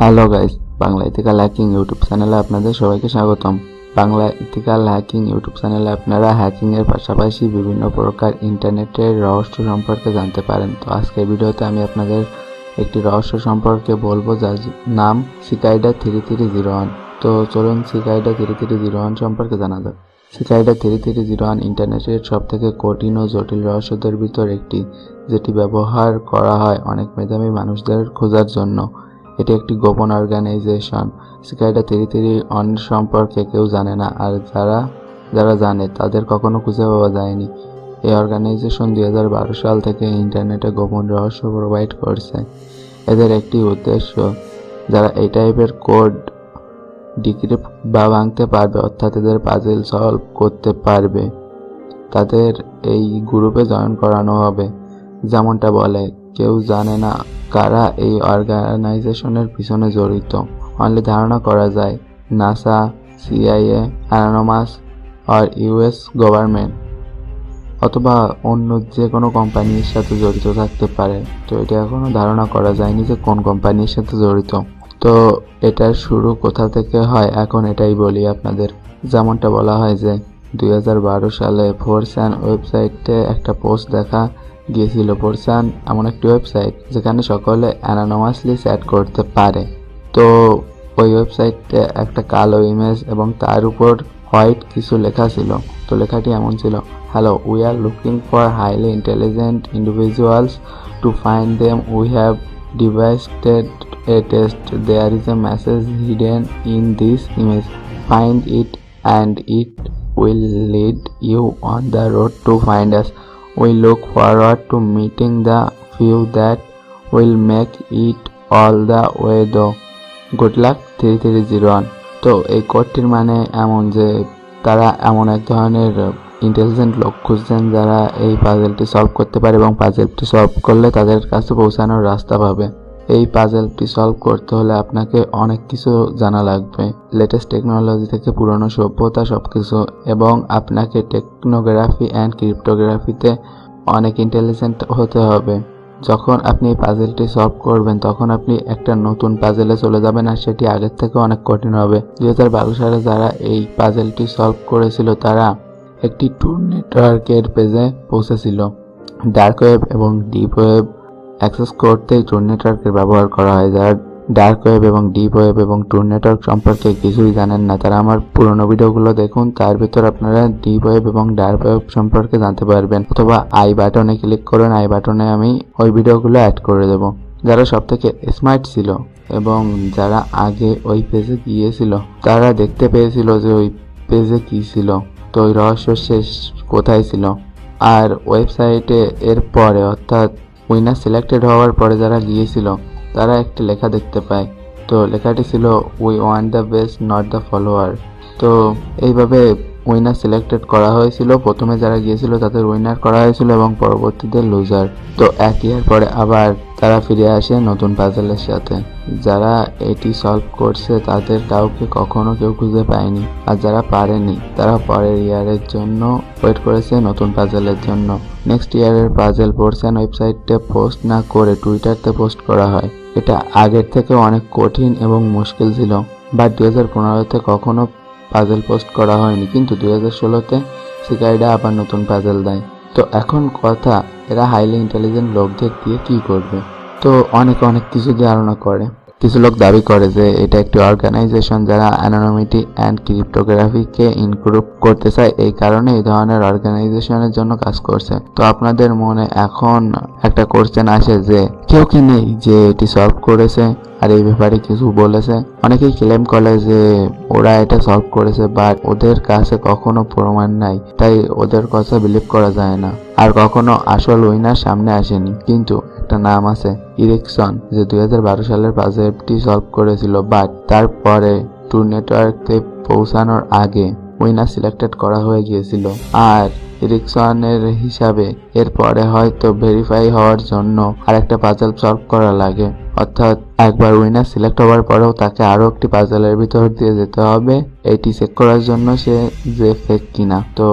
Hello guys, Bangla ethical hacking YouTube চ্যানেলে আপনাদের সবাইকে স্বাগতম। বাংলা ইথিক্যাল হ্যাকিং ইউটিউব চ্যানেলে আপনারা হ্যাকিং এর পাশাপাশি বিভিন্ন প্রকার ইন্টারনেটের রহস্য সম্পর্কে জানতে পারেন। তো আজকের ভিডিওতে আমি আপনাদের একটি রহস্য সম্পর্কে বলবো, যার নাম সিকাইডা 3301। তো চলুন সিকাইডা 3301 সম্পর্কে জানা যাক। সিকাইডা 3301 ইন্টারনেটের সবথেকে কঠিন ও জটিল রহস্যদের ভিতর একটি, যেটি ব্যবহার করা হয় অনেক মেধাবী মানুষদের খোঁজার জন্য। এটি একটি গোপন অর্গানাইজেশন। সিকাইডা 3301 সম্পর্কে কেউ জানে না, আর যারা জানে তাদের কখনো খুঁজে পাওয়া যায়নি। এই অর্গানাইজেশন 2012 সাল থেকে ইন্টারনেটে গোপন রহস্য প্রোভাইড করছে। এদের একটি উদ্দেশ্য, যারা এই টাইপের কোড ডিক্রিপ্ট বা ভাঙতে পারবে, অর্থাৎ এদের পাজল সলভ করতে পারবে, তাদের এই গ্রুপে জয়েন করানো হবে। যেমনটা বলে, কেউ জানে না কারা এই অর্গানাইজেশনের পিছনে জড়িত। অনলি ধারণা করা যায় নাসা, সিআইএ, অ্যানোনামাস আর ইউএস গভর্নমেন্ট অথবা অন্য যে কোনো কোম্পানির সাথে জড়িত থাকতে পারে। তো এটা এখনো ধারণা করা যায়নি যে কোন কোম্পানির সাথে জড়িত। তো এটার শুরু কোথা থেকে হয়, এখন এটাই বলি আপনাদের। যেমনটা বলা হয় যে 2012 সালে 4chan ওয়েবসাইটে একটা পোস্ট দেখা গিয়েছিল। 4chan এমন একটি ওয়েবসাইট যেখানে সকলে অ্যানোনামাসলি চ্যাট করতে পারে। তো ওই ওয়েবসাইটে একটা কালো ইমেজ এবং তার উপর হোয়াইট কিছু লেখা ছিল। তো লেখাটি এমন ছিল, hello, we are looking for highly intelligent individuals, to find them we have devised a test. There is a message hidden in this image. Find it and it will lead you on the road to find us. We look forward to meeting the few that will make it all the way though. Good luck 3301। তো এই কোডটির মানে এমন যে তারা এমন এক ধরনের intelligent লোক খুঁজছেন যারা এই পাজেলটি সলভ করতে পারে এবং পাজেলটি সলভ করলে তাদের কাছে পৌঁছানোর রাস্তা পাবে। এই পাজেলটি সলভ করতে হলে আপনাকে অনেক কিছু জানা লাগবে, লেটেস্ট টেকনোলজি থেকে পুরনো সভ্যতা সবকিছু, এবং আপনাকে টেকনোগ্রাফি অ্যান্ড ক্রিপ্টোগ্রাফিতে অনেক ইন্টেলিজেন্ট হতে হবে। যখন আপনি এই পাজেলটি সলভ করবেন তখন আপনি একটা নতুন পাজেলে চলে যাবেন, আর সেটি আগের থেকে অনেক কঠিন হবে। 2012 সালে যারা এই পাজেলটি সলভ করেছিল তারা একটি ট্রু নেটওয়ার্কের পেজে পৌঁছেছিল। ডার্ক ওয়েব এবং ডিপ ওয়েব অ্যাক্সেস করতে ট্রু নেটওয়ার্কের ব্যবহার করা হয়। যারা ডার্ক ওয়েব এবং ডিপ ওয়েব এবং ট্রু নেটওয়ার্ক সম্পর্কে কিছুই জানেন না, তারা আমার পুরনো ভিডিওগুলো দেখুন, তার ভিতর আপনারা ডিপ ওয়েব এবং ডার্ক ওয়েব সম্পর্কে জানতে পারবেন। অথবা আই বাটনে ক্লিক করুন, আই বাটনে আমি ওই ভিডিওগুলো অ্যাড করে দেব। যারা সব থেকে স্মার্ট ছিল এবং যারা আগে ওই পেজে গিয়েছিল তারা দেখতে পেয়েছিল যে ওই পেজে কী ছিল, তো ওই রহস্য শেষ কোথায় ছিল। আর ওয়েবসাইটে এর পরে, অর্থাৎ উইনার সিলেক্টেড হওয়ার পরে যারা গিয়েছিল তারা একটি লেখা দেখতে পায়। তো লেখাটি ছিল, we want the best not the follower. তো এইভাবে উইনার সিলেক্টেড করা হয়েছিল। প্রথমে যারা গিয়েছিল তাদের উইনার করা হয়েছিল এবং পরবর্তীতে লুজার। তো এক ইয়ার পরে আবার তারা ফিরে আসে নতুন পাজেলের সাথে। যারা এটি সলভ করছে তাদের কাউকে কখনো কেউ খুঁজে পায়নি, আর যারা পারেনি তারা পরের ইয়ারের জন্য ওয়েট করেছে নতুন পাজেলের জন্য। নেক্সট ইয়ারের পাজেল 4chan ওয়েবসাইটে পোস্ট না করে টুইটারতে পোস্ট করা হয়। এটা আগের থেকে অনেক কঠিন এবং মুশকিল ছিল, বাট 2015-তে কখনো পাজেল পোস্ট করা হয়নি, কিন্তু 2016-তে সিকাইডা আবার নতুন পাজেল দেয়। তো এখন কথা, এরা হাইলি ইন্টেলিজেন্ট লোকদের দিয়ে কি করবে? তো অনেক কিছু ধারণা করে। কিছু লোক দাবি করে যে এটা একটি অর্গানাইজেশন যারা অ্যানোনিমিটি অ্যান্ড ক্রিপ্টোগ্রাফিকে ইনক্লুড করতে চায়, এই কারণে এই ধরনের অর্গানাইজেশনের জন্য কাজ করছে। তো আপনাদের মনে এখন একটা কোশ্চেন আসে যে কেউ কি নেই যে এটি সলভ করেছে আর এই ব্যাপারে কিছু বলেছে? অনেকেই ক্লেম করে যে ওরা এটা সলভ করেছে, বাট ওদের কাছে কখনো প্রমাণ নাই, তাই ওদের কথা বিলিভ করা যায় না। আর কখনো আসল উইনার সামনে আসেনি। কিন্তু একটা নাম আছে, ইরিকসন, যে 2012 সালের পাজেলটি সলভ করেছিল, বাট তারপরে ট্রু নেটওয়ার্কে পৌঁছানোর আগে উইনার সিলেক্টেড করা হয়ে গিয়েছিল। আর ইরিকসনের হিসাবে এরপরে হয়তো ভেরিফাই হওয়ার জন্য আরেকটা পাজেল সলভ করা লাগে, অর্থাৎ একবার উইনার সিলেক্ট হওয়ার পরেও তাকে আরো একটি পাজেলের ভিতর দিয়ে যেতে হবে এটি চেক করার জন্য সে যে ফেক কিনা। তো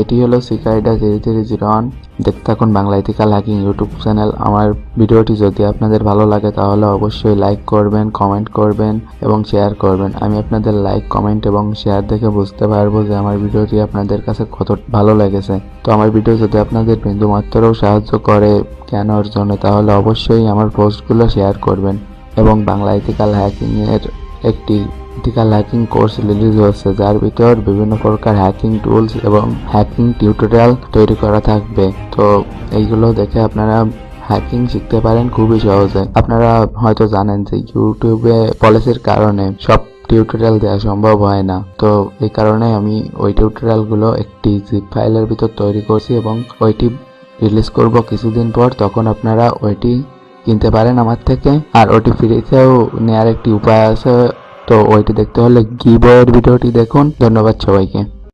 এটি হলো সিকাইডা 3301। দেখতে থাকুন Bangla ethical hacking YouTube channel. আমার ভিডিওটি যদি আপনাদের ভালো লাগে তাহলে অবশ্যই লাইক করবেন, কমেন্ট করবেন এবং শেয়ার করবেন। আমি আপনাদের লাইক, কমেন্ট এবং শেয়ার দেখে বুঝতে পারবো যে আমার ভিডিওটি আপনাদের কাছে কত ভালো লেগেছে। তো আমার ভিডিও যদি আপনাদের বিন্দুমাত্রও সাহায্য করে জ্ঞান অর্জনে তাহলে অবশ্যই আমার পোস্টগুলো শেয়ার করবেন। এবং বাংলা ইথিক্যাল হ্যাকিং এর একটি ইথিক্যাল হ্যাকিং কোর্স রিলিজ হচ্ছে, যার ভিতর বিভিন্ন প্রকার হ্যাকিং টুলস এবং হ্যাকিং টিউটোরিয়াল তৈরি করা থাকবে। তো এইগুলো দেখে আপনারা হ্যাকিং শিখতে পারেন খুবই সহজে। আপনারা হয়তো জানেন যে ইউটিউবে পলিসির কারণে সব টিউটোরিয়াল দেওয়া সম্ভব হয় না। তো এই কারণে আমি ওই টিউটোরিয়ালগুলো একটি জিপ ফাইলের ভিতর তৈরি করছি এবং ওইটি রিলিজ করব কিছুদিন পর। তখন আপনারা ওইটি কিনতে পারেন আমার থেকে। আর ওটি ফ্রিতেও নেওয়ার একটি উপায় আছে। তো ওইটি দেখতে হলে গিভওয়ের ভিডিওটি দেখুন। ধন্যবাদ সবাইকে।